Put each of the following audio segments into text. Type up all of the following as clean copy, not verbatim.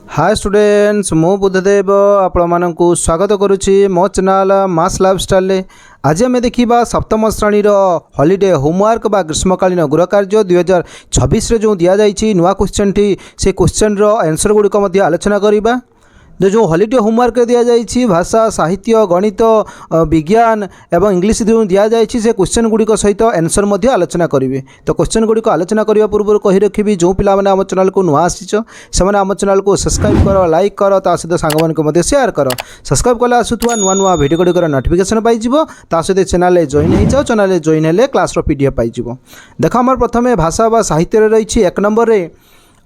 Hi students मु बुद्धदेव आपण स्वागत करुच्ची मो चैनल मास लाइफस्टाइल। आज आम देखा सप्तम श्रेणी हॉलिडे होमवर्क बा ग्रीष्मकालीन गृह कार्य 2026 जो दि जाइए नुआ क्वेश्चन टी से क्वेश्चन रो आंसर गुड़िक आलोचना करवा। जो हॉलिडे होमवर्क दि जाइए भाषा साहित्य गणित विज्ञान एवं इंग्लिश जो दि जाइए से क्वेश्चन गुड़िक सहित आंसर आलोचना करेंगे। तो क्वेश्चन गुड़िक आलोचना करने पूर्व कही रखी जो पिला आम चैनल को नुआ आसीच से आम चैनल को सब्सक्राइब कर लाइक कर ता सहित सांग शेयर कर सब्सक्राइब कले आसुवा नुआ नुआ भिडियो गुड़िकर नोटिफिकेशन पाइब ता सहित चैनल जॉइन हो जाओ। चैनल जॉइन हेले क्लास पीडीएफ पाइब। देख आम प्रथम भाषा बा साहित्य रही एक नंबर रे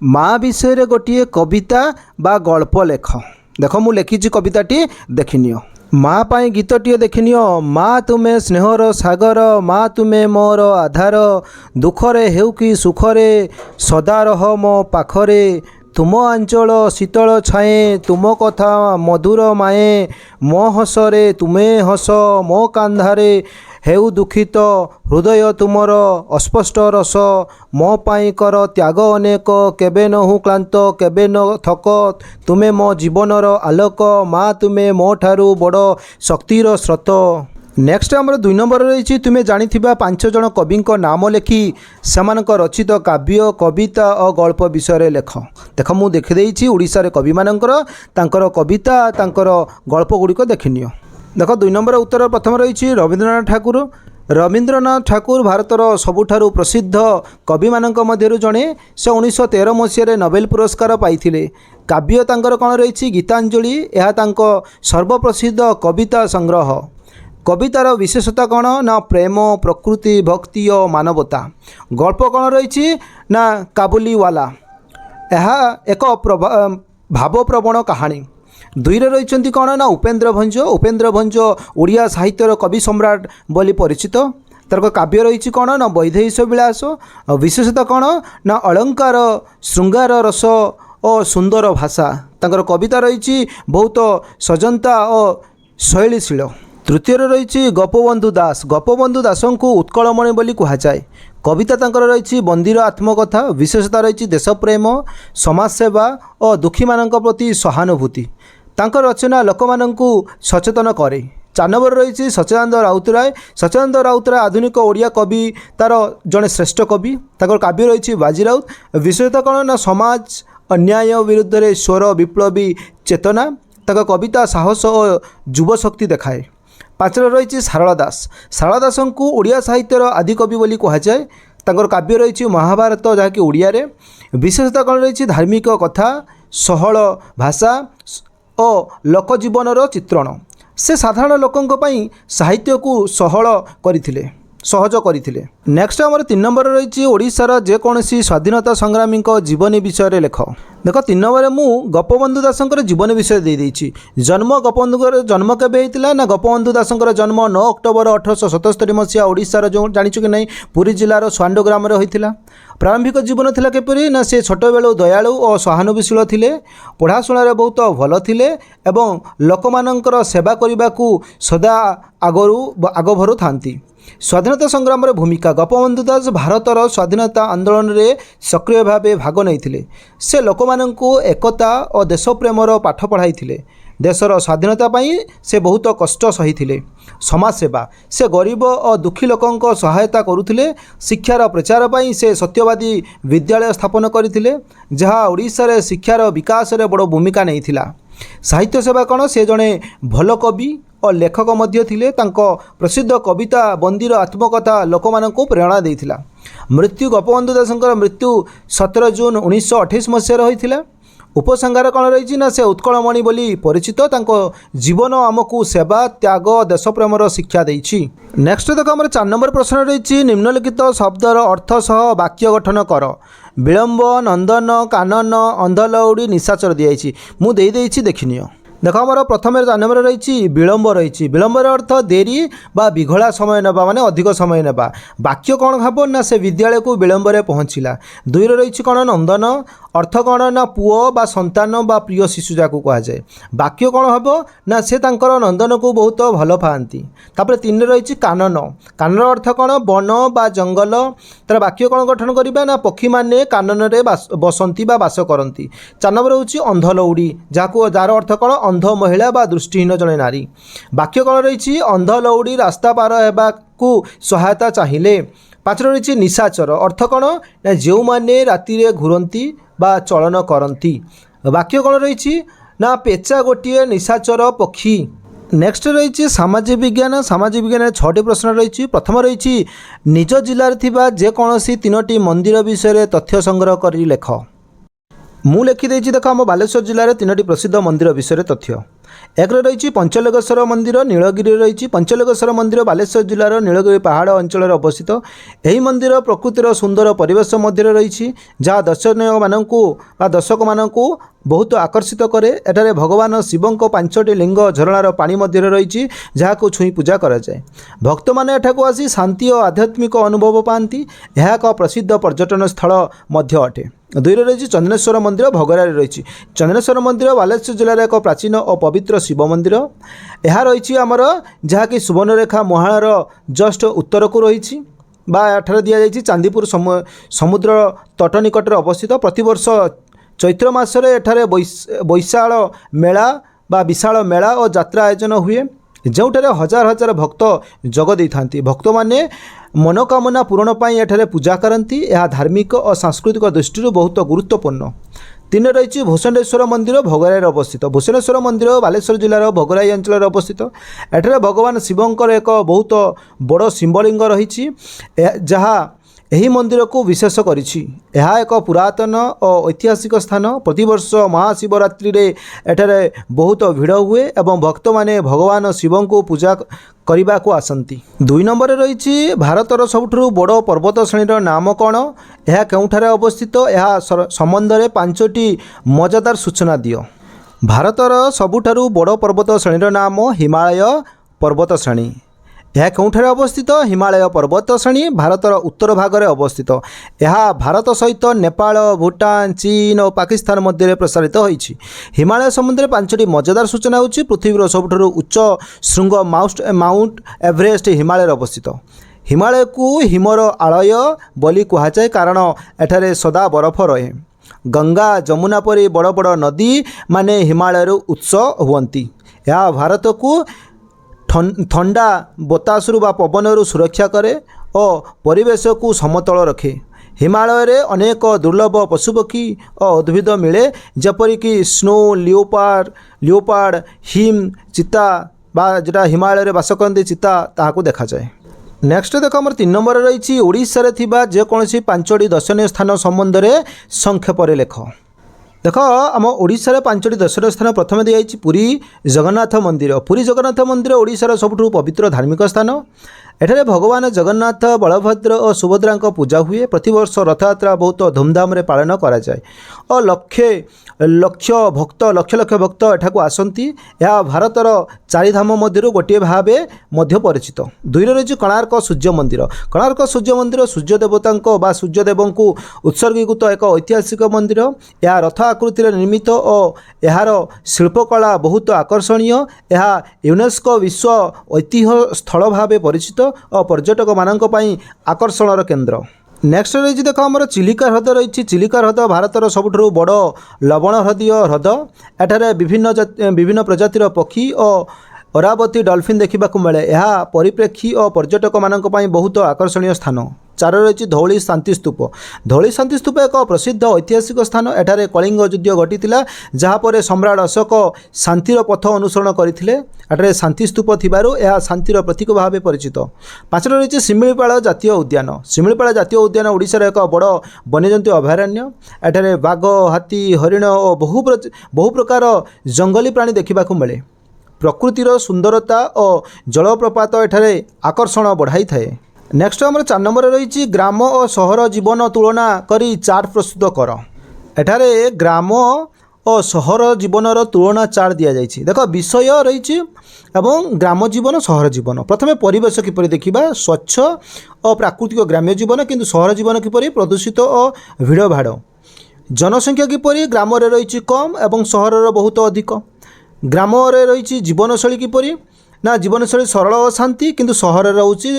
माँ विषय गोटे कविता बा गल्प लेख। देख मु लिखी कविताटी देखनियो। माँ पाई गीतटी देखनियो। माँ तुमे स्नेहर सागर, माँ तुमे मोर आधार, दुखरे हेउ कि सुखरे सदा रह मो पाखरे, तुम आंचल शीतल छाए, तुम कथा मधुर माए, मो हसरे तुमे हस, मो कांधारे हेउ दुखित हृदय तुमर अस्पष्ट रस, मो पाई कर त्याग अनेक, केबे नहु क्लांत केबे न थक, तुमे मो जीवनर आलोक, माँ तुमे मो ठारू बड़ शक्तिर स्रोत। नेक्स्ट आमर 2 नंबर रही तुमे जानी 5 जन कवि नाम लिखि सेमानक रचित काव्य कविता और गल्प विषय लेख। देख मु देखिदेइछि ओडिशा कवि मानकर तांकर कविता तांकर गल्प गुड़िक देखनियो। देख 2 नंबर उत्तर प्रथम रही रवींद्रनाथ ठाकुर। रवींद्रनाथ ठाकुर भारतर सबुठारु प्रसिद्ध कवि मानक मध्यरु जणे। से 1913 मसीह नोबेल पुरस्कार पाइथिले। काव्य तांकर कौन रही गीतांजलि, यह तांको सर्वप्रसिद्ध कविता संग्रह। कवितार विशेषता कौन ना प्रेम प्रकृति भक्ति और मानवता। गल्प कौन रही ना काबुलीवाला, यह एक भावप्रवण कहानी। 2 रे रही कौन ना उपेन्द्र भंज। उपेन्द्र भंज ओडिया साहित्यर कवि सम्राट बोली परिचित। तार काव्य रही कौन ना वैदेहीश विलास। विशेषता कौन ना अलंकार श्रृंगार रस और सुंदर भाषा। तांकर कविता रही बहुत सजंता और शैलीशील। तृतीय रही गोपबंधु दास। गोपबंधु दास को उत्कलमणि बोली कहुए। कविता तांकर रही बंदीर आत्मकथा। विशेषता रही देशप्रेम समाजसेवा और दुखी मानक प्रति सहानुभूति। तांकर रचना लोकमानंकु सचेतन करे। 4 नंबर रही सच्चिदानंद राउतराय। सच्चिदानंद राउतराय आधुनिक ओडिया कवि तार जड़े श्रेष्ठ कवि। तांकर काव्य रही बाजीराउत। विशेषता कौन ना समाज अन्याय विरुद्ध रे स्वर विप्लवी चेतना। तांकर कविता साहस और युव शक्ति देखाए। 5 रही सारला दास। सारला दास को ओडिया साहित्यर आदिकवि बोली कहुए। तांकर काव्य रही महाभारत जहाँकि ओडिया रे। विशेषता कौन रही धार्मिक कथा सहल भाषा और लोकजीवनर चित्रण। से साधारण लोकंक पई साहित्य को सहज करथिले। नेक्स्ट आमर 3 नंबर रही ओडिशार जेकोसी स्वाधीनता संग्रामी जीवनी विषय लेख। देख 3 नंबर मु गोपबंधु दासंकर जीवन विषय दे देइछि। जन्म गोपबंधुकर जन्म केबे हेतिला ना गोपबंधु दासंकर जन्म 9 अक्टोबर 1877 मसीहा ओडिशार जो जानिछु कि नहीं पुरी जिलार स्वांडो ग्राम रे होइतिला। प्रारंभिक जीवन थिला केपरि ना से छोट बेलू दयालु और सहानुभूतिशील थिले। पढ़ाशुणार बहुत भल थिले एवं लोकमानंकर सेवा करने सदा आगभरू थांती। स्वाधीनता संग्राम रे भूमिका। गोपबंधु दास भारतर स्वाधीनता आंदोलन रे सक्रिय भाव भाग नहीं। से लोकमानंकु एकता और देशप्रेमर पाठ पढ़ाई। देशर स्वाधीनता पाई से बहुत कष्ट सही। समाज सेवा। से गरीब और दुखी लोकों सहायता करुथिले। शिक्षार प्रचार पाई से सत्यवादी विद्यालय स्थापन करथिले जहाँ ओडिशा रे शिक्षार विकास रे बड़ भूमिका नहीं। साहित्य सेवा कौन से जड़े भल कवि और लेखक मध्य थिले। तांको प्रसिद्ध कविता बंदीर आत्मकथा लोकमानंकु प्रेरणा देइथिला। मृत्यु गोपबंधु दासंकर मृत्यु 17 जून 1928 मसीह होइथिला। उपसंहार कौन रही ना से उत्कलमणि बोली परिचित। तांको जीवन आमको सेवा त्याग देशप्रेमर शिक्षा देइछि। नेक्स्ट देख आम 4 नंबर प्रश्न रही निम्नलिखित शब्दर अर्थ सह वाक्य गठन कर। विलंब नंदन कानन अंधलौड़ी निशाचर दिखाई। मु देदेइछि देखनियो। देख आमर प्रथम 4 नंबर रही विलंब रही विलंबर अर्थ देरी बा विघला समय नेबा माने अधिक समय नेबा वाक्य कौन हम ना से विद्यालय को विलंबर पहुँचला 2 रही कौन नंदन अर्थ कौन ना पुओ बा संतान बा प्रिय शिशु जाकू कहुए वाक्य कौन हम ना से तांकर नंदन को बहुत भल पाती 3 रही कानन कानन अर्थ कौन वन बा जंगल तार वाक्य कौन गठन करवा ना पक्षी मैंने कानन रे बसंती बा बास करती 4 नंबर हूँ अंध लौड़ी जहाँ जार अर्थ कौन अंध महिला बा दृष्टिहीन जड़े नारी वाक्य कौन रही अंध लौड़ी रास्ता पार होगा सहायता चाहिए 5 रही निशाचर अर्थ कौन ना जो मैंने राति घूरती बा चलन करती वाक्य कौन रही ना पेचा गोटे निशाचर पक्षी नेक्स्ट रही सामाजिक विज्ञान 6टी प्रश्न रही प्रथम रही निज जिले थिबा जेकोसी 3टी मंदिर विषय तथ्य संग्रह कर लेख मु लिखिदे देख आम बालेश्वर जिले में 3टी प्रसिद्ध मंदिर विषय तथ्य 1 रही पंचलिंगेश्वर मंदिर नीलगिरी रही पंचलिंगेश्वर मंदिर बालेश्वर जिलार नीलगिरी पहाड़ अंचल अवस्थित यही मंदिर प्रकृतिर सुंदर परिवेश मध्य रही जहाँ दर्शक मानक बहुत आकर्षित करे एठारे भगवान शिवं 5टी लिंग झरणार पानी मध्य रही जहाँ छुई पूजा कराए भक्त मैंने एठाकू आसी शांति और आध्यात्मिक अनुभव पाती यह एक प्रसिद्ध पर्यटन स्थल मध्य अटे 2 रही चंदनेश्वर मंदिर भगरारे रही चंदनेश्वर मंदिर बालेश्वर जिलार एक प्राचीन और पवित्र शिव मंदिर यह रही आमर जहाँकि सुवर्णरेखा मुहाणर जस्ट उत्तर को रही बा एठार दि जाइए चांदीपुर समुद्र तट निकट अवस्थित प्रतिवर्ष चैत्र मासरे एठारे बैशाल मेला बा विशाल मेला और यात्रा आयोजन हुए जोठारे हजार हजार भक्त जग दे था भक्त माने मनोकामना पूरण पाई एठारे पूजा करती यह धार्मिक और सांस्कृतिक दृष्टि बहुत गुरुत्वपूर्ण 3 रही भूषणेश्वर मंदिर भोगराई अवस्थित भूषणेश्वर मंदिर बालेश्वर जिलार भोगराई अंचल अवस्थित एठारे भगवान शिवंकर एक बहुत बड़ शिवलिंग रही जहाँ यही मंदिर को विशेष करिछि यह एक पुरातन और ऐतिहासिक स्थान प्रतिवर्ष महाशिवरात्रि रे एठारे बहुत भिड़ हुए एवं भक्त माने भगवान शिव को पूजा करने को आसती 2 नंबर रही भारतर सबुठ बड़ पर्वत श्रेणीर नाम कौन यह केउठारे अवस्थित यह संबंध में 5टी मजादार सूचना दियो भारतर सबुठारु बड़ पर्वत श्रेणीर नाम हिमालय पर्वत श्रेणी यह केउठारे अवस्थित हिमालय पर्वत श्रेणी भारतर उत्तर भाग में अवस्थित यह भारत सहित नेपाल भूटान चीन और पाकिस्तान मध्य प्रसारित होइछि हिमालय संबंध में 5टी मजादार सूचना होछि पृथ्वीर सबुठारु उच्च शृंग माउंट एवरेस्ट हिमालय अवस्थित हिमालय को हिमर आलय बोली कहुए कारण एठारे सदा बरफ रहे गंगा जमुना परी बड़ बड़ नदी माने हिमालय उत्स हुअंती यह भारत को ठंडा बतासरू बा पवनरू सुरक्षा करे और परिवेश को समतल रखे हिमालय रे अनेक दुर्लभ पशुपक्षी और उद्भिद मिले जपरिक स्नो लियोपार्ड हिम चिता बा जोटा हिमालय रे बास करते चिता ताहाको देखा जाए नेक्स्ट देख आम 3 नंबर रही ओडिशा रे थिबा जेकोसी 5टी दर्शनीय स्थान संबंध में संक्षेप लेख देख आम ओडिशा रे 5टी दर्शनीय स्थान प्रथम दी जाइए पुरी जगन्नाथ मंदिर ओडिशार सबुठ पवित्र धार्मिक स्थान एठारे भगवान जगन्नाथ बलभद्र और सुभद्रा पूजा हुए प्रतिवर्ष रथयात्रा बहुत धूमधाम रे पालन करा जाए और लक्ष भक्त एठाकू आसती यह भारतर 4 धाम मध्य गोटे भाव मध्य परिचित 2 रही कोणार्क सूर्य मंदिर सूर्य देवता बा सूर्यदेव को उत्सर्गीकृत एक ऐतिहासिक मंदिर यह रथ आकृति निर्मित और यार शिल्पकला बहुत आकर्षणीय यह यूनेस्को विश्व ऐतिह्य स्थल भाव परिचित और पर्यटक मानक पई आकर्षणर केन्द्र नेक्स्ट रही देख आम चिलिका ह्रद रही चिलिका ह्रद भारतर सबुठ बड़ लवण हृदय ह्रद एठारे विभिन्न प्रजातिर पक्षी और अरावती डॉल्फिन देखा मिले यह परिप्रेक्षी और पर्यटक मानक पई बहुत आकर्षणीय स्थान 4 रही धौली शांति स्तूप एक प्रसिद्ध ऐतिहासिक स्थान एठारे कलिंग युद्ध घटी जहाँपर सम्राट अशोक शांतिर पथ अनुसरण करते एठारे शांति स्तूप थिबारु यह शांतिर प्रतीक भाव परिचित 5 रही शिमिलीपाल जातीय उद्यान ओडिशार एक बड़ वन्यजंतु अभयारण्य एठारे बाघ हाथी हरिण और बहु प्रकार जंगली प्राणी देखा मिले प्रकृतिर सुंदरता और जलप्रपात एठारे आकर्षण बढ़ाई थाए नेक्स्ट आम 4 नंबर रही ग्राम और सहर जीवन तुलना करी चार्ट प्रस्तुत कर एठारे ग्राम ଓ ସହର ଜୀବନର ତୁଳନା ଚାର୍ଟ ଦିଆଯାଇଛି। ଦେଖ ବିଷୟ ରହିଛି ଏବଂ ଗ୍ରାମ ଜୀବନ ସହର ଜୀବନ। ପ୍ରଥମେ ପରିବେଶ କିପରି ଦେଖିବା, ସ୍ୱଚ୍ଛ ଓ ପ୍ରାକୃତିକ ଗ୍ରାମ୍ୟ ଜୀବନ, କିନ୍ତୁ ସହର ଜୀବନ କିପରି ପ୍ରଦୂଷିତ ଓ ଭିଡ଼ଭାଡ଼। ଜନସଂଖ୍ୟା କିପରି, ଗ୍ରାମରେ ରହିଛି କମ୍ ଏବଂ ସହରର ବହୁତ ଅଧିକ। ଗ୍ରାମରେ ରହିଛି ଜୀବନଶୈଳୀ କିପରି, ନା ଜୀବନଶୈଳୀ ସରଳ ଓ ଶାନ୍ତି, କିନ୍ତୁ ସହରରେ ରହୁଛି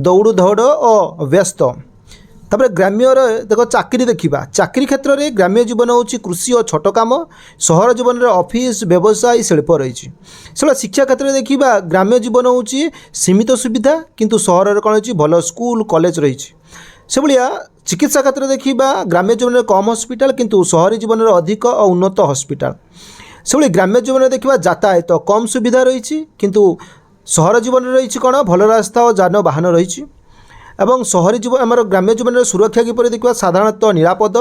ଦୌଡ଼ ଧୌଡ଼ ଓ ବ୍ୟସ୍ତ। ତାପରେ ଗ୍ରାମ୍ୟର ଦେଖ ଚାକିରି ଦେଖିବା, ଚାକିରି କ୍ଷେତ୍ରରେ ଗ୍ରାମ୍ୟ ଜୀବନ ହେଉଛି କୃଷି ଓ ଛୋଟ କାମ, ସହର ଜୀବନରେ ଅଫିସ୍ ବ୍ୟବସାୟୀ ଶିଳ୍ପ ରହିଛି। ସେଟା ଶିକ୍ଷା କ୍ଷେତ୍ରରେ ଦେଖିବା, ଗ୍ରାମ୍ୟ ଜୀବନ ହେଉଛି ସୀମିତ ସୁବିଧା, କିନ୍ତୁ ସହରରେ କ'ଣ ହେଉଛି ଭଲ ସ୍କୁଲ କଲେଜ ରହିଛି। ସେଭଳିଆ ଚିକିତ୍ସା କ୍ଷେତ୍ରରେ ଦେଖିବା, ଗ୍ରାମ୍ୟ ଜୀବନରେ କମ୍ ହସ୍ପିଟାଲ, କିନ୍ତୁ ସହରୀ ଜୀବନରେ ଅଧିକ ଓ ଉନ୍ନତ ହସ୍ପିଟାଲ। ସେଭଳି ଗ୍ରାମ୍ୟ ଜୀବନରେ ଦେଖିବା ଯାତାୟାତ କମ୍ ସୁବିଧା ରହିଛି, କିନ୍ତୁ ସହର ଜୀବନରେ ରହିଛି କ'ଣ ଭଲ ରାସ୍ତା ଓ ଯାନବାହନ ରହିଛି। ଏବଂ ସହରୀ ଜୀବନ ଆମର ଗ୍ରାମ୍ୟ ଜୀବନରେ ସୁରକ୍ଷା କିପରି ଦେଖିବା, ସାଧାରଣତଃ ନିରାପଦ,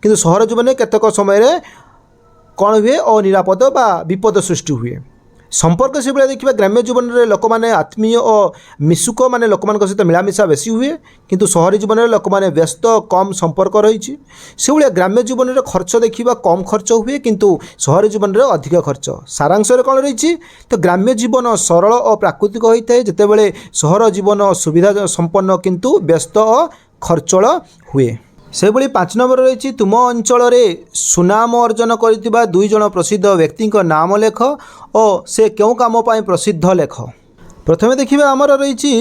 କିନ୍ତୁ ସହର ଜୀବନରେ କେତେକ ସମୟରେ କ'ଣ ହୁଏ, ଅନିରାପଦ ବା ବିପଦ ସୃଷ୍ଟି ହୁଏ। ସମ୍ପର୍କ ସେଭଳିଆ ଦେଖିବା, ଗ୍ରାମ୍ୟ ଜୀବନରେ ଲୋକମାନେ ଆତ୍ମୀୟ ଓ ମିଶୁକ, ମାନେ ଲୋକମାନଙ୍କ ସହିତ ମିଳାମିଶା ବେଶୀ ହୁଏ, କିନ୍ତୁ ସହରୀ ଜୀବନରେ ଲୋକମାନେ ବ୍ୟସ୍ତ, କମ୍ ସମ୍ପର୍କ ରହିଛି। ସେଭଳିଆ ଗ୍ରାମ୍ୟ ଜୀବନରେ ଖର୍ଚ୍ଚ ଦେଖିବା କମ୍ ଖର୍ଚ୍ଚ ହୁଏ, କିନ୍ତୁ ସହରୀ ଜୀବନରେ ଅଧିକ ଖର୍ଚ୍ଚ। ସାରାଂଶରେ କ'ଣ ରହିଛି, ତ ଗ୍ରାମ୍ୟ ଜୀବନ ସରଳ ଓ ପ୍ରାକୃତିକ ହୋଇଥାଏ, ଯେତେବେଳେ ସହର ଜୀବନ ସୁବିଧା ସମ୍ପନ୍ନ କିନ୍ତୁ ବ୍ୟସ୍ତ ଓ ଖର୍ଚ୍ଚଳ ହୁଏ। ସେଭଳି 5 ନମ୍ବର ରହିଛି, ତୁମ ଅଞ୍ଚଳରେ ସୁନାମ ଅର୍ଜନ କରିଥିବା 2 ଜଣ ପ୍ରସିଦ୍ଧ ବ୍ୟକ୍ତିଙ୍କ ନାମ ଲେଖ ଓ ସେ କେଉଁ କାମ ପାଇଁ ପ୍ରସିଦ୍ଧ ଲେଖ। ପ୍ରଥମେ ଦେଖିବା ଆମର ରହିଛି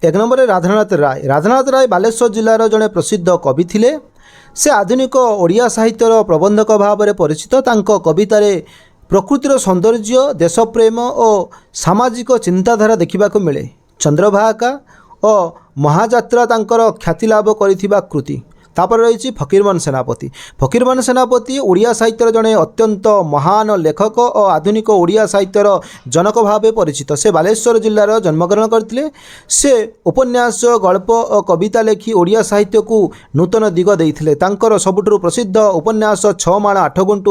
1 ନମ୍ବରରେ ରାଧାନାଥ ରାୟ। ରାଧାନାଥ ରାୟ ବାଲେଶ୍ୱର ଜିଲ୍ଲାର ଜଣେ ପ୍ରସିଦ୍ଧ କବି ଥିଲେ। ସେ ଆଧୁନିକ ଓଡ଼ିଆ ସାହିତ୍ୟର ପ୍ରବନ୍ଧକ ଭାବରେ ପରିଚିତ। ତାଙ୍କ କବିତାରେ ପ୍ରକୃତିର ସୌନ୍ଦର୍ଯ୍ୟ, ଦେଶପ୍ରେମ ଓ ସାମାଜିକ ଚିନ୍ତାଧାରା ଦେଖିବାକୁ ମିଳେ। ଚନ୍ଦ୍ରଭାଗା ଓ ମହାଯାତ୍ରା ତାଙ୍କର ଖ୍ୟାତି ଲାଭ କରିଥିବା କୃତି। ତାପରେ ରହିଛି ଫକୀରମୋହନ ସେନାପତି। ଫକୀରମୋହନ ସେନାପତି ଓଡ଼ିଆ ସାହିତ୍ୟର ଜଣେ ଅତ୍ୟନ୍ତ ମହାନ ଲେଖକ ଓ ଆଧୁନିକ ଓଡ଼ିଆ ସାହିତ୍ୟର ଜନକ ଭାବେ ପରିଚିତ। ସେ ବାଲେଶ୍ୱର ଜିଲ୍ଲାର ଜନ୍ମଗ୍ରହଣ କରିଥିଲେ। ସେ ଉପନ୍ୟାସ, ଗଳ୍ପ ଓ କବିତା ଲେଖି ଓଡ଼ିଆ ସାହିତ୍ୟକୁ ନୂତନ ଦିଗ ଦେଇଥିଲେ। ତାଙ୍କର ସବୁଠାରୁ ପ୍ରସିଦ୍ଧ ଉପନ୍ୟାସ 6 ମାଳ 8 ଗୁଣ୍ଠ,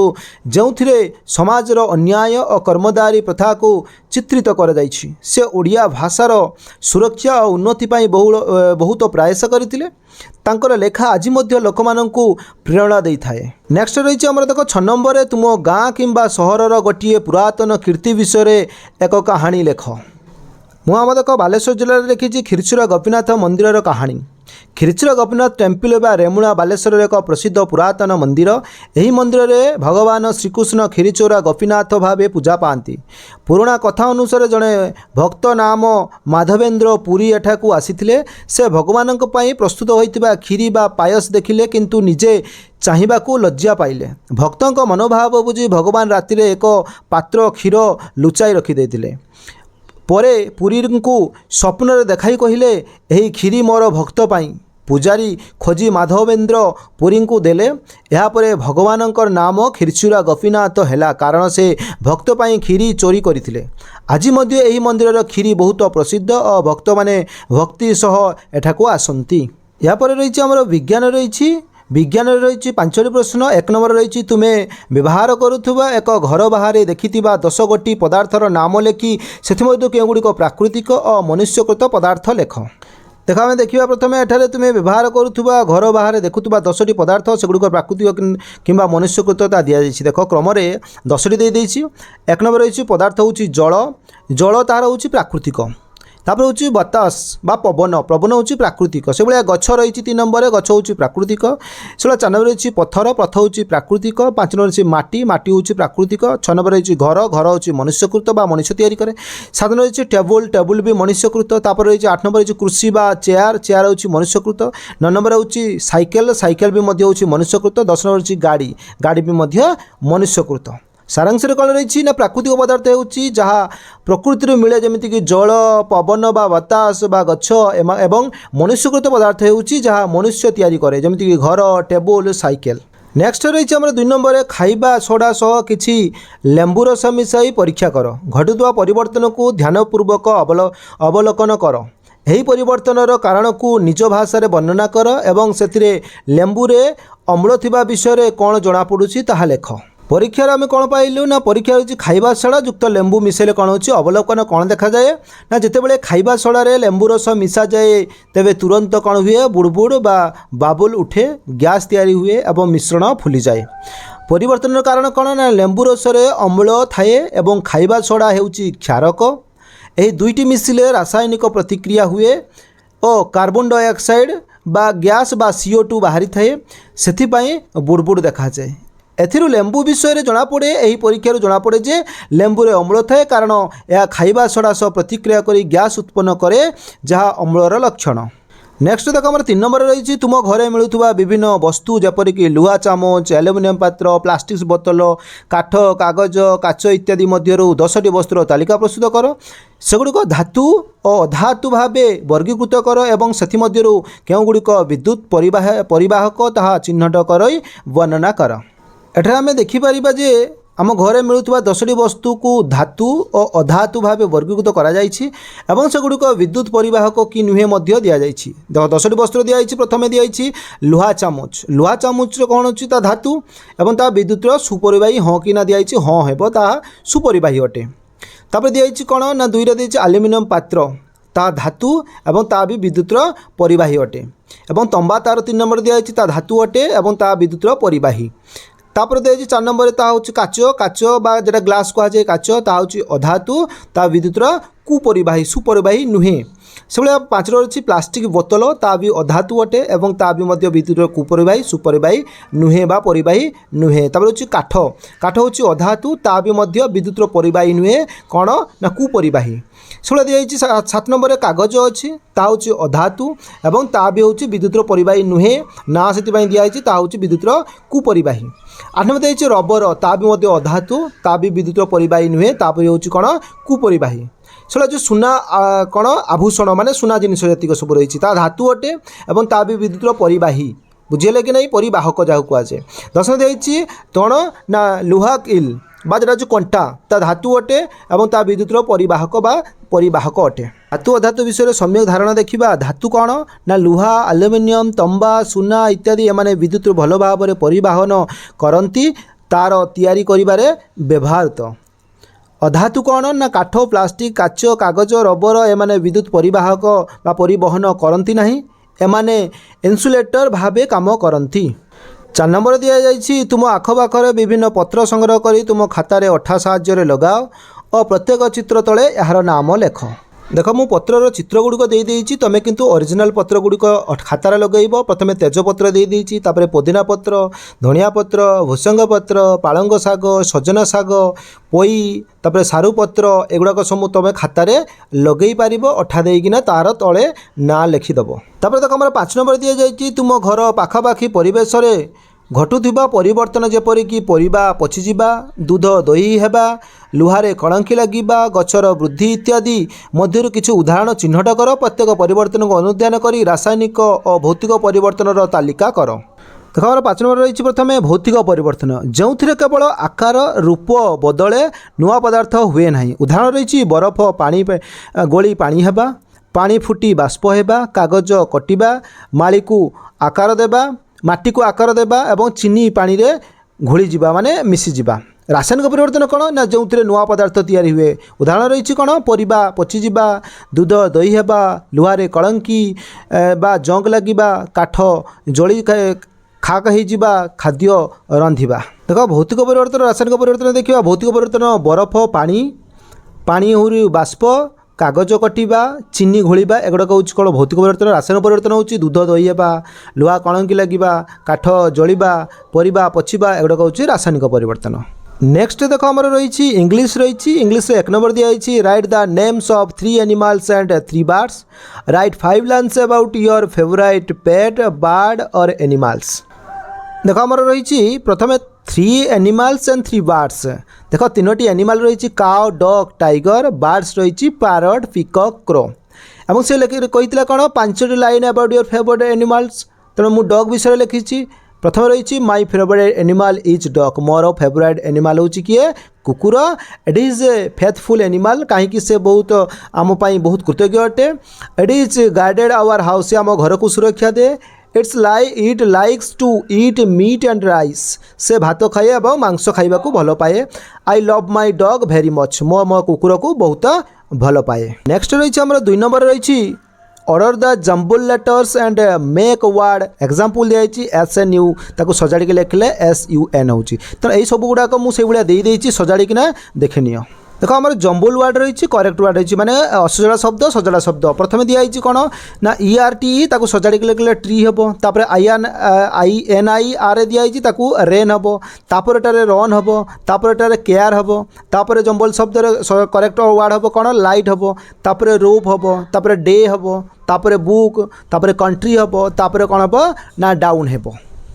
ଯେଉଁଥିରେ ସମାଜର ଅନ୍ୟାୟ ଓ କର୍ମଦାରୀ ପ୍ରଥାକୁ ଚିତ୍ରିତ କରାଯାଇଛି। ସେ ଓଡ଼ିଆ ଭାଷାର ସୁରକ୍ଷା ଓ ଉନ୍ନତି ପାଇଁ ବହୁତ ପ୍ରୟାସ କରିଥିଲେ। ତାଙ୍କର ଲେଖା ଆଜି ମଧ୍ୟ ଲୋକମାନଙ୍କୁ ପ୍ରେରଣା ଦେଇଥାଏ। ନେକ୍ସଟ ରହିଛି ଆମର ଦେଖ 6 ନମ୍ବରରେ, ତୁମ ଗାଁ କିମ୍ବା ସହରର ଗୋଟିଏ ପୁରାତନ କୀର୍ତ୍ତି ବିଷୟରେ ଏକ କାହାଣୀ ଲେଖ। ମୁଁ ଆମ ଦେଖ ବାଲେଶ୍ୱର ଜିଲ୍ଲାରେ ଲେଖିଛି କ୍ଷୀରଚୋରା ଗୋପୀନାଥ ମନ୍ଦିରର କାହାଣୀ। କ୍ଷୀରଚୋରା ଗୋପୀନାଥ ଟେମ୍ପଲ ବା ରେମୁଣା ବାଲେଶ୍ୱରର ଏକ ପ୍ରସିଦ୍ଧ ପୁରାତନ ମନ୍ଦିର। ଏହି ମନ୍ଦିରରେ ଭଗବାନ ଶ୍ରୀକୃଷ୍ଣ କ୍ଷୀରଚୋରା ଗୋପୀନାଥ ଭାବେ ପୂଜା ପାଆନ୍ତି। ପୁରୁଣା କଥା ଅନୁସାରେ ଜଣେ ଭକ୍ତ ନାମ ମାଧବେନ୍ଦ୍ର ପୁରୀ ଏଠାକୁ ଆସିଥିଲେ। ସେ ଭଗବାନଙ୍କ ପାଇଁ ପ୍ରସ୍ତୁତ ହୋଇଥିବା କ୍ଷୀରି ବା ପାୟସ ଦେଖିଲେ, କିନ୍ତୁ ନିଜେ ଚାହିଁବାକୁ ଲଜ୍ଜା ପାଇଲେ। ଭକ୍ତଙ୍କ ମନୋଭାବ ବୁଝି ଭଗବାନ ରାତିରେ ଏକ ପାତ୍ର କ୍ଷୀର ଲୁଚାଇ ରଖିଦେଇଥିଲେ। ପରେ ପୁରୀଙ୍କୁ ସ୍ୱପ୍ନରେ ଦେଖାଇ କହିଲେ, ଏହି କ୍ଷୀରି ମୋର ଭକ୍ତ ପାଇଁ। ପୂଜାରୀ ଖୋଜି ମାଧବେନ୍ଦ୍ର ପୁରୀଙ୍କୁ ଦେଲେ। ଏହାପରେ ଭଗବାନଙ୍କର ନାମ କ୍ଷୀରଚୋରା ଗୋପୀନାଥ ହେଲା, କାରଣ ସେ ଭକ୍ତ ପାଇଁ କ୍ଷୀରି ଚୋରି କରିଥିଲେ। ଆଜି ମଧ୍ୟ ଏହି ମନ୍ଦିରର କ୍ଷୀରି ବହୁତ ପ୍ରସିଦ୍ଧ ଓ ଭକ୍ତମାନେ ଭକ୍ତି ସହ ଏଠାକୁ ଆସନ୍ତି। ଏହାପରେ ରହିଛି ଆମର ବିଜ୍ଞାନ ରହିଛି। ବିଜ୍ଞାନରେ ରହିଛି 5ଟି ପ୍ରଶ୍ନ। 1 ନମ୍ବର ରହିଛି, ତୁମେ ବ୍ୟବହାର କରୁଥିବା ଏକ ଘର ବାହାରେ ଦେଖିଥିବା 10 ଗୋଟି ପଦାର୍ଥର ନାମ ଲେଖି ସେଥିମଧ୍ୟରୁ କେଉଁଗୁଡ଼ିକ ପ୍ରାକୃତିକ ଓ ମନୁଷ୍ୟକୃତ ପଦାର୍ଥ ଲେଖ। ଦେଖ ଆମେ ଦେଖିବା ପ୍ରଥମେ ଏଠାରେ ତୁମେ ବ୍ୟବହାର କରୁଥିବା ଘର ବାହାରେ ଦେଖୁଥିବା 10ଟି ପଦାର୍ଥ, ସେଗୁଡ଼ିକ ପ୍ରାକୃତିକ କିମ୍ବା ମନୁଷ୍ୟକୃତ ତା ଦିଆଯାଇଛି। ଦେଖ କ୍ରମରେ 10ଟି ଦେଇଦେଇଛି। 1 ନମ୍ବର ରହିଛି ପଦାର୍ଥ ହେଉଛି ଜଳ। ଜଳ ତାହାର ହେଉଛି ପ୍ରାକୃତିକ। ତାପରେ ହେଉଛି ବତାସ ବା ପବନ। ପବନ ହେଉଛି ପ୍ରାକୃତିକ। ସେଭଳିଆ ଗଛ ରହିଛି 3 ନମ୍ବରରେ, ଗଛ ହେଉଛି ପ୍ରାକୃତିକ। ସେଭଳିଆ 4 ନମ୍ବର ରହିଛି ପଥର। ପଥର ହେଉଛି ପ୍ରାକୃତିକ। 5 ନମ୍ବର ରହିଛି ମାଟି। ମାଟି ହେଉଛି ପ୍ରାକୃତିକ। 6 ନମ୍ବର ରହିଛି ଘର। ଘର ହେଉଛି ମନୁଷ୍ୟକୃତ ବା ମଣିଷ ତିଆରି କରେ। 7 ନମ୍ବର ରହିଛି ଟେବୁଲ। ଟେବୁଲ ବି ମନୁଷ୍ୟକୃତ। ତାପରେ ରହିଛି 8 ନମ୍ବର ରହିଛି କୃଷି ବା ଚେୟାର। ଚେୟାର ହେଉଛି ମନୁଷ୍ୟକୃତ। 9 ନମ୍ବର ହେଉଛି ସାଇକେଲ। ସାଇକେଲ ବି ମଧ୍ୟ ହେଉଛି ମନୁଷ୍ୟକୃତ। 10 ନମ୍ବର ରହିଛି ଗାଡ଼ି। ଗାଡ଼ି ବି ମଧ୍ୟ ମନୁଷ୍ୟକୃତ। ସାରାଂଶରେ କ'ଣ ରହିଛି ନା ପ୍ରାକୃତିକ ପଦାର୍ଥ ହେଉଛି ଯାହା ପ୍ରକୃତିରୁ ମିଳେ, ଯେମିତିକି ଜଳ, ପବନ ବା ବାତାସ ବା ଗଛ, ଏବଂ ମନୁଷ୍ୟକୃତ ପଦାର୍ଥ ହେଉଛି ଯାହା ମନୁଷ୍ୟ ତିଆରି କରେ, ଯେମିତିକି ଘର, ଟେବୁଲ, ସାଇକେଲ। ନେକ୍ସଟ ରହିଛି ଆମର 2 ନମ୍ବରରେ, ଖାଇବା ସୋଡ଼ା ସହ କିଛି ଲେମ୍ବୁ ରସ ମିଶାଇ ପରୀକ୍ଷା କର। ଘଟୁଥିବା ପରିବର୍ତ୍ତନକୁ ଧ୍ୟାନପୂର୍ବକ ଅବଲୋକନ କର। ଏହି ପରିବର୍ତ୍ତନର କାରଣକୁ ନିଜ ଭାଷାରେ ବର୍ଣ୍ଣନା କର ଏବଂ ସେଥିରେ ଲେମ୍ବୁରେ ଅମ୍ଳ ଥିବା ବିଷୟରେ କ'ଣ ଜଣାପଡ଼ୁଛି ତାହା ଲେଖ। ପରୀକ୍ଷାରେ ଆମେ କ'ଣ ପାଇଲୁ ନା ପରୀକ୍ଷା ହେଉଛି ଖାଇବା ସୋଡ଼ା ଯୁକ୍ତ ଲେମ୍ବୁ ମିଶାଇଲେ କ'ଣ ହେଉଛି ଅବଲୋକନ କ'ଣ ଦେଖାଯାଏ ନା ଯେତେବେଳେ ଖାଇବା ସୋଡ଼ାରେ ଲେମ୍ବୁ ରସ ମିଶାଯାଏ ତେବେ ତୁରନ୍ତ କ'ଣ ହୁଏ ବୁଡ଼ବୁଡ଼ ବା ବାବୁଲ ଉଠେ, ଗ୍ୟାସ୍ ତିଆରି ହୁଏ ଏବଂ ମିଶ୍ରଣ ଫୁଲିଯାଏ। ପରିବର୍ତ୍ତନର କାରଣ କ'ଣ ନା ଲେମ୍ବୁ ରସରେ ଅମ୍ଳ ଥାଏ ଏବଂ ଖାଇବା ସୋଡ଼ା ହେଉଛି କ୍ଷାରକ। ଏହି ଦୁଇଟି ମିଶିଲେ ରାସାୟନିକ ପ୍ରତିକ୍ରିୟା ହୁଏ ଓ କାର୍ବନ ଡାଇଅକ୍ସାଇଡ୍ ବା ଗ୍ୟାସ୍ ବା CO2 ବାହାରିଥାଏ, ସେଥିପାଇଁ ବୁଡ଼ବୁଡ଼ ଦେଖାଯାଏ। ଏଥିରୁ ଲେମ୍ବୁ ବିଷୟରେ ଜଣାପଡ଼େ, ଏହି ପରୀକ୍ଷାରୁ ଜଣାପଡ଼େ ଯେ ଲେମ୍ବୁରେ ଅମ୍ଳ ଥାଏ କାରଣ ଏହା ଖାଇବା ସୋଡ଼ା ସହ ପ୍ରତିକ୍ରିୟା କରି ଗ୍ୟାସ୍ ଉତ୍ପନ୍ନ କରେ, ଯାହା ଅମ୍ଳର ଲକ୍ଷଣ। ନେକ୍ସଟ ଦେଖ ଆମର 3 ନମ୍ବରରେ ରହିଛି ତୁମ ଘରେ ମିଳୁଥିବା ବିଭିନ୍ନ ବସ୍ତୁ ଯେପରିକି ଲୁହା ଚାମଚ, ଆଲୁମିନିୟମ ପାତ୍ର, ପ୍ଲାଷ୍ଟିକ୍ ବୋତଲ, କାଠ, କାଗଜ, କାଚ ଇତ୍ୟାଦି ମଧ୍ୟରୁ 10ଟି ବସ୍ତୁର ତାଲିକା ପ୍ରସ୍ତୁତ କର। ସେଗୁଡ଼ିକ ଧାତୁ ଓ ଅଧାତୁ ଭାବେ ବର୍ଗୀକୃତ କର ଏବଂ ସେଥିମଧ୍ୟରୁ କେଉଁଗୁଡ଼ିକ ବିଦ୍ୟୁତ୍ ପରିବାହକ ତାହା ଚିହ୍ନଟ କରି ବର୍ଣ୍ଣନା କର। ଏଠାରେ ଆମେ ଦେଖିପାରିବା ଯେ ଆମ ଘରେ ମିଳୁଥିବା 10ଟି ବସ୍ତୁକୁ ଧାତୁ ଓ ଅଧାତୁ ଭାବେ ବର୍ଗୀକୃତ କରାଯାଇଛି ଏବଂ ସେଗୁଡ଼ିକ ବିଦ୍ୟୁତ୍ ପରିବାହକ କି ନୁହେଁ ମଧ୍ୟ ଦିଆଯାଇଛି। 10ଟି ବସ୍ତୁ ଦିଆଯାଇଛି। ପ୍ରଥମେ ଦିଆଯାଇଛି ଲୁହା ଚାମଚ। ଲୁହା ଚାମଚରେ କ'ଣ ଅଛି? ତା ଧାତୁ ଏବଂ ତା ବିଦ୍ୟୁତ୍ର ସୁପରିବାହୀ ହଁ କି ନା ଦିଆଯାଇଛି, ହଁ ହେବ, ତାହା ସୁପରିବାହୀ ଅଟେ। ତାପରେ ଦିଆଯାଇଛି କ'ଣ ନା 2ରେ ଦିଆଯାଇଛି ଆଲୁମିନିୟମ ପାତ୍ର, ତା ଧାତୁ ଏବଂ ତା ବି ବିଦ୍ୟୁତ୍ର ପରିବାହୀ ଅଟେ। ଏବଂ ତମ୍ବା ତାର 3 ନମ୍ବର ଦିଆଯାଇଛି, ତା ଧାତୁ ଅଟେ ଏବଂ ତା ବିଦ୍ୟୁତ୍ର ପରିବାହୀ। ତାପରେ ଦିଆଯାଇଛି 4 ନମ୍ବରରେ ତାହା ହେଉଛି କାଚ ବା ଯେଟା ଗ୍ଲାସ୍ କୁହାଯାଏ କାଚ, ତାହା ହେଉଛି ଅଧାତୁ, ତା ବିଦ୍ୟୁତ୍ର କୁପରିବାହୀ ସୁପରିବାହୀ ନୁହେଁ। ସେଭଳିଆ 5ରେ ଅଛି ପ୍ଲାଷ୍ଟିକ୍ ବୋତଲ, ତା ବି ଅଧାତୁ ଅଟେ ଏବଂ ତା ବି ମଧ୍ୟ ବିଦ୍ୟୁତ୍ର କୁପରିବାହୀ ସୁପରିବାହୀ ନୁହେଁ ବା ପରିବାହୀ ନୁହେଁ। ତାପରେ ହେଉଛି କାଠ ହେଉଛି ଅଧାତୁ, ତା ବି ମଧ୍ୟ ବିଦ୍ୟୁତ୍ର ପରିବାହୀ ନୁହେଁ, କ'ଣ ନା କୁପରିବାହୀ। ସେଭଳିଆ ଦିଆଯାଇଛି 7 ନମ୍ବରରେ କାଗଜ ଅଛି, ତାହା ହେଉଛି ଅଧାତୁ ଏବଂ ତା ବି ହେଉଛି ବିଦ୍ୟୁତ୍ର ପରିବାହୀ ନୁହେଁ, ନା ସେଥିପାଇଁ ଦିଆଯାଇଛି, ତାହା ହେଉଛି ବିଦ୍ୟୁତ୍ର କୁପରିବାହୀ। 8 ନମ୍ବର ଦିଆଯାଇଛି ରବର, ତା ବି ମଧ୍ୟ ଅଧାତୁ, ତା ବି ବିଦ୍ୟୁତ୍ର ପରିବାହୀ ନୁହେଁ, ତାପରେ ହେଉଛି କ'ଣ କୁପରିବାହୀ। ସେଟା ଯେଉଁ ସୁନା କ'ଣ ଆଭୂଷଣ ମାନେ ସୁନା ଜିନିଷ ଯେତିକ ସବୁ ରହିଛି ତା ଧାତୁ ଅଟେ ଏବଂ ତା ବି ବିଦ୍ୟୁତ୍ର ପରିବାହୀ, ବୁଝିଲେ କି ନାହିଁ, ପରିବାହକ ଯାହାକୁ କୁହାଯାଏ। 10 ଦିଆଯାଇଛି କ'ଣ ନା ଲୁହା କିଲ୍ ବା ଯେଟା ହେଉଛି କଣ୍ଟା, ତା ଧାତୁ ଅଟେ ଏବଂ ତା ବିଦ୍ୟୁତ୍ର ପରିବାହକ ଅଟେ। ଧାତୁ ଅଧାତୁ ବିଷୟରେ ସମ୍ୟକ ଧାରଣା ଦେଖିବା। ଧାତୁ କ'ଣ ନା ଲୁହା, ଆଲୁମିନିୟମ, ତମ୍ବା, ସୁନା ଇତ୍ୟାଦି ଏମାନେ ବିଦ୍ୟୁତ୍ ଭଲ ଭାବରେ ପରିବାହନ କରନ୍ତି, ତାର ତିଆରି କରିବାରେ ବ୍ୟବହୃତ। ଅଧାତୁ କ'ଣ ନା କାଠ, ପ୍ଲାଷ୍ଟିକ୍, କାଚ, କାଗଜ, ରବର ଏମାନେ ବିଦ୍ୟୁତ୍ ପରିବାହକ ବା ପରିବହନ କରନ୍ତି ନାହିଁ, ଏମାନେ ଇନ୍ସୁଲେଟର ଭାବେ କାମ କରନ୍ତି। 4 ନମ୍ବର ଦିଆଯାଇଛି ତୁମ ଆଖପାଖରେ ବିଭିନ୍ନ ପତ୍ର ସଂଗ୍ରହ କରି ତୁମ ଖାତାରେ ଅଠା ସାହାଯ୍ୟରେ ଲଗାଅ ଓ ପ୍ରତ୍ୟେକ ଚିତ୍ର ତଳେ ଏହାର ନାମ ଲେଖ। ଦେଖ ମୁଁ ପତ୍ରର ଚିତ୍ରଗୁଡ଼ିକ ଦେଇଦେଇଛି, ତୁମେ କିନ୍ତୁ ଅରିଜିନାଲ୍ ପତ୍ରଗୁଡ଼ିକ ଖାତାରେ ଲଗାଇବ। ପ୍ରଥମେ ତେଜପତ୍ର ଦେଇଦେଇଛି, ତାପରେ ପୋଦିନା ପତ୍ର, ଧଣିଆ ପତ୍ର, ଭୃସଙ୍ଗ ପତ୍ର, ପାଳଙ୍ଗ ଶାଗ, ସଜନା ଶାଗ, ପୋଇ, ତାପରେ ସାରୁ ପତ୍ର, ଏଗୁଡ଼ାକ ସବୁ ତୁମେ ଖାତାରେ ଲଗାଇ ପାରିବ ଅଠା ଦେଇକିନା, ତାର ତଳେ ନାଁ ଲେଖିଦେବ। ତାପରେ ଦେଖ ଆମର 5 ନମ୍ବର ଦିଆଯାଇଛି ତୁମ ଘର ପାଖାପାଖି ପରିବେଶରେ ଘଟୁଥିବା ପରିବର୍ତ୍ତନ ଯେପରିକି ପରିବା ପଚିଯିବା, ଦୁଧ ଦହି ହେବା, ଲୁହାରେ କଳଙ୍କି ଲାଗିବା, ଗଛର ବୃଦ୍ଧି ଇତ୍ୟାଦି ମଧ୍ୟରୁ କିଛି ଉଦାହରଣ ଚିହ୍ନଟ କର। ପ୍ରତ୍ୟେକ ପରିବର୍ତ୍ତନକୁ ଅନୁଧ୍ୟାନ କରି ରାସାୟନିକ ଓ ଭୌତିକ ପରିବର୍ତ୍ତନର ତାଲିକା କର। ଦେଖ ଆମର 5 ନମ୍ବର ରହିଛି ପ୍ରଥମେ ଭୌତିକ ପରିବର୍ତ୍ତନ, ଯେଉଁଥିରେ କେବଳ ଆକାର ରୂପ ବଦଳେ, ନୂଆ ପଦାର୍ଥ ହୁଏ ନାହିଁ। ଉଦାହରଣ ରହିଛି ବରଫ ଗୋଳି ପାଣି ହେବା, ପାଣି ଫୁଟି ବାଷ୍ପ ହେବା, କାଗଜ କଟିବା, ମାଟିକୁ ଆକାର ଦେବା ଏବଂ ଚିନି ପାଣିରେ ଘୋଳିଯିବା ମାନେ ମିଶିଯିବା। ରାସାୟନିକ ପରିବର୍ତ୍ତନ କ'ଣ ନା ଯେଉଁଥିରେ ନୂଆ ପଦାର୍ଥ ତିଆରି ହୁଏ। ଉଦାହରଣ ରହିଛି କ'ଣ ପରିବା ପଚିଯିବା, ଦୁଧ ଦହି ହେବା, ଲୁହାରେ କଳଙ୍କି ବା ଜଙ୍ଗ ଲାଗିବା, କାଠ ଜଳି ଖାକ ହୋଇଯିବା, ଖାଦ୍ୟ ରନ୍ଧିବା। ଦେଖ ଭୌତିକ ପରିବର୍ତ୍ତନ ରାସାୟନିକ ପରିବର୍ତ୍ତନ ଦେଖିବା। ଭୌତିକ ପରିବର୍ତ୍ତନ ବରଫ ପାଣି ବାଷ୍ପ, କାଗଜ କଟିବା, ଚିନି ଘୋଳିବା, ଏଗୁଡ଼ାକ ହେଉଛି କ'ଣ ଭୌତିକ ପରିବର୍ତ୍ତନ। ରାସାୟନିକ ପରିବର୍ତ୍ତନ ହେଉଛି ଦୁଧ ଦହି ହେବା, ଲୁହା କଳଙ୍କି ଲାଗିବା, କାଠ ଜଳିବା, ପରିବା ପଚିବା, ଏଗୁଡ଼ାକ ହେଉଛି ରାସାୟନିକ ପରିବର୍ତ୍ତନ। ନେକ୍ସଟ ଦେଖ ଆମର ରହିଛି ଇଂଲିଶରେ 1 ନମ୍ବର ଦିଆଯାଇଛି right the names of 3 animals and 3 birds, right 5 lines about your favorite pet, bird or animals। ଦେଖ ଆମର ରହିଛି ପ୍ରଥମେ 3 animals and 3 birds। ଦେଖ 3ଟି ଆନିମାଲ ରହିଛି କାଉ, ଡଗ୍, ଟାଇଗର, ବାର୍ଡସ୍ ରହିଛି ପ୍ୟାରଟ୍, ପିକକ୍, କ୍ରୋ। ଏବଂ ସେ କହିଥିଲା କ'ଣ 5ଟି line about your favourite animals. ତେଣୁ ମୁଁ ଡଗ୍ ବିଷୟରେ ଲେଖିଛି। ପ୍ରଥମେ ରହିଛି my favourite animal is dog, ମୋର ଫେଭରାଇଟ୍ ଆନିମାଲ୍ ହେଉଛି କିଏ କୁକୁର। ଇଟ୍ ଇଜ୍ ଏ ଫେଥଫୁଲ୍ ଆନିମାଲ୍, କାହିଁକି ସେ ବହୁତ ଆମ ପାଇଁ ବହୁତ କୃତଜ୍ଞ ଅଟେ। It is guarded our house, ସେ ଆମ ଘରକୁ ସୁରକ୍ଷା ଦିଏ। It likes to eat meat and rice, ସେ ଭାତ ଖାଏ ଏବଂ ମାଂସ ଖାଇବାକୁ ଭଲ ପାଏ। I love my dog very much, ମୋ କୁକୁରକୁ ବହୁତ ଭଲ ପାଏ। ନେକ୍ସଟ ରହିଛି ଆମର 2 ନମ୍ବର ରହିଛି order the jumbled letters and make word example दिखाई SNU ताको सजाड़ी के लिखले SUN हो तो यही सब गुड़ाक मुझे देदेची सजाड़ीना देखनी देखो आम जम्बुल वार्ड रही करेक्ट वार्ड रही माने असजड़ा शब्द प्रथम दिखाई कौन ना ERT ताको सजाड़ी के लिखले ट्री हम तापर INIR दिखाई ताको रेन हम तापर एटारे रन हम तापर एटारे केयर हम तापर जम्बुल शब्द करेक्ट वार्ड हम कौन लाइट हम तापर रोप हम तापर डे हम तापर बुक तापर कंट्री हम तापर कौन हम ना डाउन हम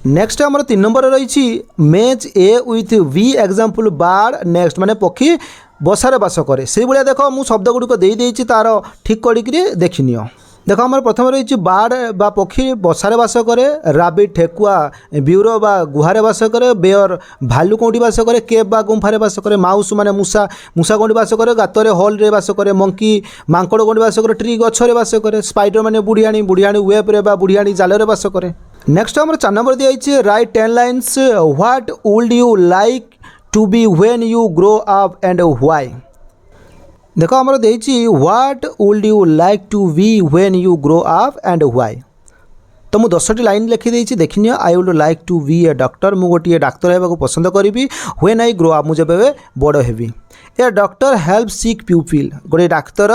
नेक्स्ट आम 3 नंबर रही match A with V example bird next माने पक्षी बसारे बास कै से भाया देख मु शब्द गुड़िक देदेची तार ठीक करी देखनी देख आम प्रथम रही बार्ड बा पक्षी बसारे बास कै राबिट ठेकुआ ब्यूरो बा गुहारे बास कै बेयर भालू कौटी बास कै केप बा गुंफारे बास कै माउस माने मूसा मूसा कौटी बास कै गातर हल रे बास कै मंकी मांकड़ कौटी बास कै ट्री गछरे बास कै स्पाइडर माने बुढ़ियाणी वेब रे बा बुढ़ियाणी जाल रे बास कै नेक्स्ट आम 4 नंबर दिखाई write 10 lines what would you like to be when you grow up and why देख आमर देछि what would you like to be when you grow up and why तो मुझे 10टी लाइन लिखिदेछि देखिए I would like to be a doctor मु गोटे डाक्तर होगा पसंद करी व्हेन आई ग्रो अप मुझे बड़ हेबी a doctor help sick people गोटे डाक्तर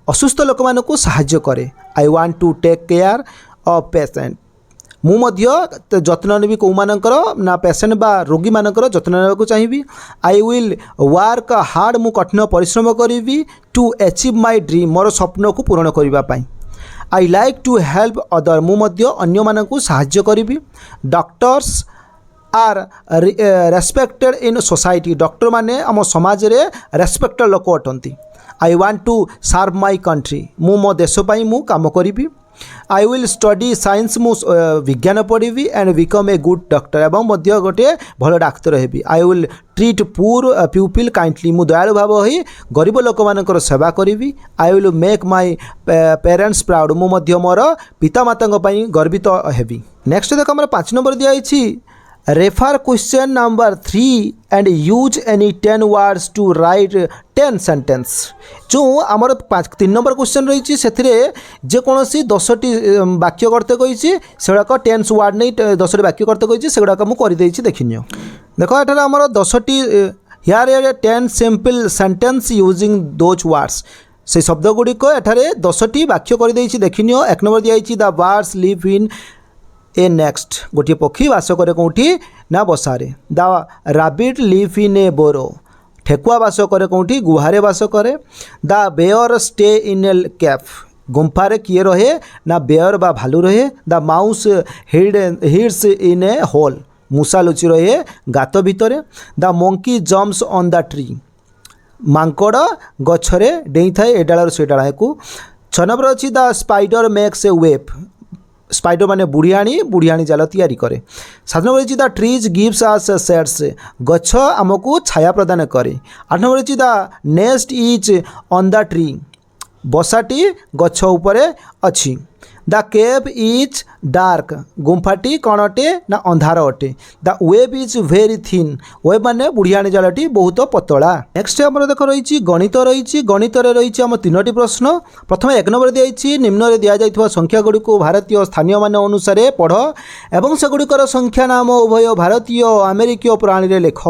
असुस्थ लोक मानक साहाय्य करे I want to take care of patient मु मध्य जत्न नेबी कौमानकर ना पेशेंट बा रोगी मानकर जत्न नेबाकू चाहिए आई विल वर्क हार्ड मु कठिन परिश्रम करी टू अचीव माय ड्रीम मोर स्वप्न को पूरण करने I like to help other मु मध्य अन्य मानकू साहाय्य करी doctors are respected in society doctor माने आम समाज रे रेस्पेक्टेड लोक अटंती I want to serve my country मु मो देश पाई मु काम करी आई विल स्टडी साइंस मु विज्ञान पढ़ी and become a good doctor एवं मध्य गोटे भल doctor heavy I will treat poor people kindly मु दयालु भाव हो गरीब लोक मानकर सेवा करी I will make my parents proud मु मध्य मोर पिता माता गर्वित हेबी नेक्स्ट देख आम 5 नंबर दिखाई refer question number 3 and use any 10 words to write 10 sentence जो आमर 3 नंबर क्वेश्चन रही से जेकोसी 10टी वाक्य करते कही से 10 वर्ड नहीं 10टी वाक्य करते कही से मुझे देखनी देख ये आम 10टी here 10 simple sentence using those words से शब्द गुड़िक एठारे 10टी वाक्य कर देखनी 1 नंबर दिखाई the birds live in a nest गोटे पक्षी बास करे कौटी ना बसारे the rabbit live in a burrow ठेकुआ बास करे कौटी गुहारे बास करे the bear stay in a cave गुंफारे किए रहे ना बेयर बा भालू रहे the mouse hides in a hole मूसा लुचि रहे गात भितर the monkey jumps on the tree मांकड़ गछरे डेई थाए ए डालर से डाला को 6 नंबर अच्छी the spider makes a web spider माने बुढ़ियाणी जाल तैयारी करे 7 number the trees gives us shades गछ आमको छाया प्रदान करे 8 number the nest is on the tree बसाटी गछ उपरे अछि द केव इज डार्क गुंफाटी कौन अटे ना अंधार अटे the web is very thin web माने बुढ़ियाणी जालटी बहुत पतला नेक्स्ट आम देख रही गणित रही आम 3टी प्रश्न प्रथम 1 नंबर दिखाई निम्न में दि जाइथिबा संख्या गुड़िक भारतीय स्थानीय मान अनुसार पढ़ एवं सेगुड़िकर संख्या नाम उभय भारतीय अमेरिकीय प्रणाली लेख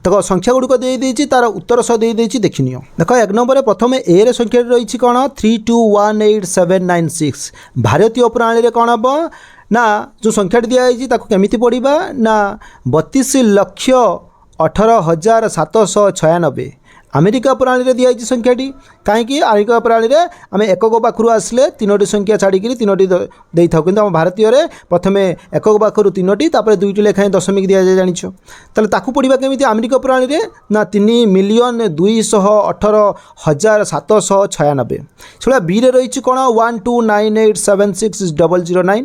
देख संख्या गुड़िक देदेची तार उत्तर सह देदेची देखनी देख 1 नंबर प्रथम ए रे संख्या रही कौन 3218796 भारतीय प्रणाली कौन हम ना जो संख्या दिखाई केमी पढ़ा ना 32,18,796 अमेरिका प्रणाली दिखाई संख्याटी कहीं अमेरिका प्रणाली आम एकक पाखु आसले 3टी संख्या छाड़ी 3टी दे था कि भारतीय प्रथम एकक पाखु 3टी 2टी लेखाएं दशमिक दि जाए जान ताकू पढ़ा केमी अमेरिका प्रणाली ना 3,218,796 से बी रे रही कौन 129876009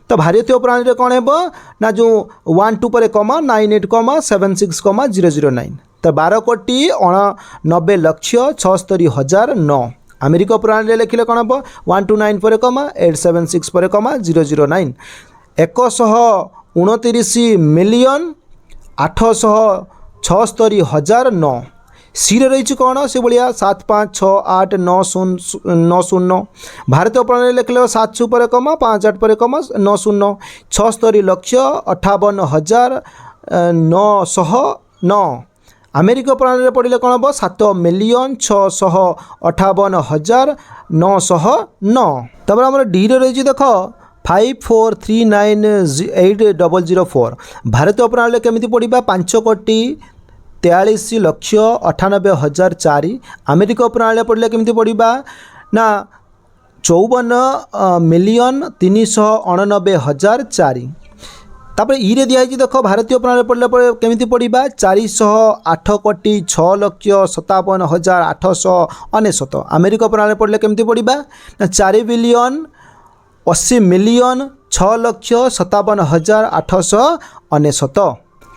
तो भारतीय प्रणाली कौन है ना जो 12 पर कमा 98,76,009 तो 12,90,76,009 अमेरिका प्रणाली लिखिले कौन हम 129 पर कमा 876 पर कमा 009 129,876,009 सी रे रही कौन से भाया 7 5 6 8 9 0 9 0। भारतीय प्रणाली लिखले 7 पर कमा 5 8 पर कमा 9 0 76 लक्ष 58,909। अमेरिका प्रणाली पढ़ले कौन हम 7,658,909। तब आम डी रे रही देख 54398004। भारतीय प्रणाली केमी पढ़ा 5,43,98,004। अमेरिका प्रणाली पढ़ले केमी पढ़ा ना 54,389,004। तापर ई रे दिखाई देख भारतीय प्रणाली पढ़ला केमी पढ़ा 406,6,57,899। अमेरिका प्रणाली पढ़ले केमी पढ़ा ना 4,80,06,57,899।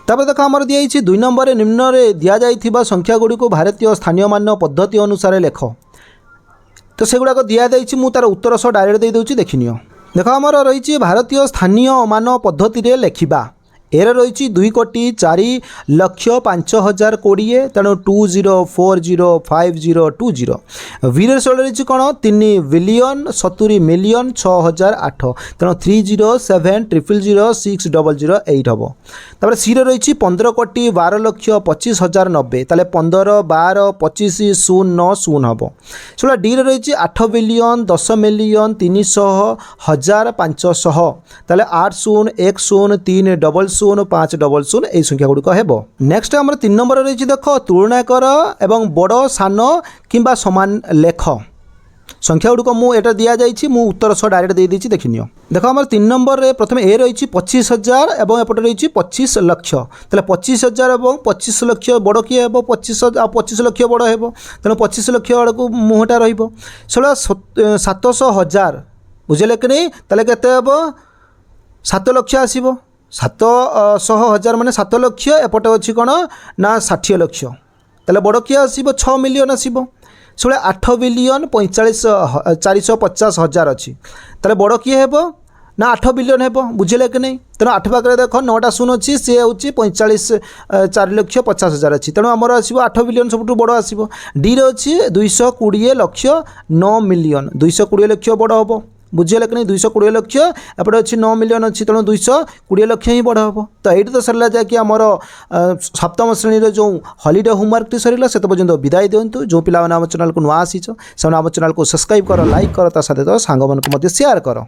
तापर देख आमर दिखाई 2 नंबर निम्न दि जा संख्या गुड़ी को भारतीय स्थानीय मान पद्धति अनुसार लेख। तो सेगुड़ाक दि जाइए मुझे तार उत्तर सह डायरेक्ट दे दूँ देखिनियो। देख आमर रही भारतीय स्थानीय मान पद्धति लेखिबा एर रही 2,04,05,020 तेणु 20405020। वीर रही कौन 3,70,000,006,008 तेणु 307,000,006,008 हम। तापर सी रही 15,12,25,090 तेल 15,12,25,090 हम। से डी रही 8,10,00,000,300,1,500 तेल 80,10,300,500 यही संख्या गुड़िक हेब। नेक्स्ट आम 3 नंबर रही देख तुलना कर एवं बड़ सान किंबा समान लेख। संख्या गुड़िक मुझे दि जाइए मुझे उत्तर सह डायरेक्ट दे देती देखिनियो। देख आम 3 नंबर रे प्रथम ए रही 25,000 और एपटे रही 25 लक्ष। तेल 25,000 और 25 लक्ष बड़ किए हे 25 लक्ष बड़ हे तेणु 25 लक्ष आड़ को मुहटा रहा 700,000 बुझे कि नहीं तेल के 7 लक्ष आसो 700,000 माने 7 लक्ष एपटे अच्छी कौन ना 60 लक्ष तेल बड़ किए आसो 6 मिलियन आसो से 8,42,450,000 अच्छी तेल बड़ किए हे ना 8 बिलियन हे बुझे कि नहीं तेणु 8 पाखे देख 9टा शून्य अच्छी सी हूँ 45,04,50,000 अच्छी तेणु आमर आसो 8 बिलियन सब बड़ आसो। डी रे अच्छी 220,09 मिलियन 220 लक्ष बड़ हम बुझे कि नहीं 220 लक्ष एपटे अच्छी 9 मिलियन अच्छी तेणु 220 लक्ष ही बड़ हम। तो ये तो सरला जैकि आमर सप्तम श्रेणी जो हॉलिडे होमवर्क सरला से पर्यंत विदाय दिंतु। जो पिला आम चैनल को नुआ आसीच से आम चैनल को सब्सक्राइब कर लाइक कर साथ सांग मान शेयर कर।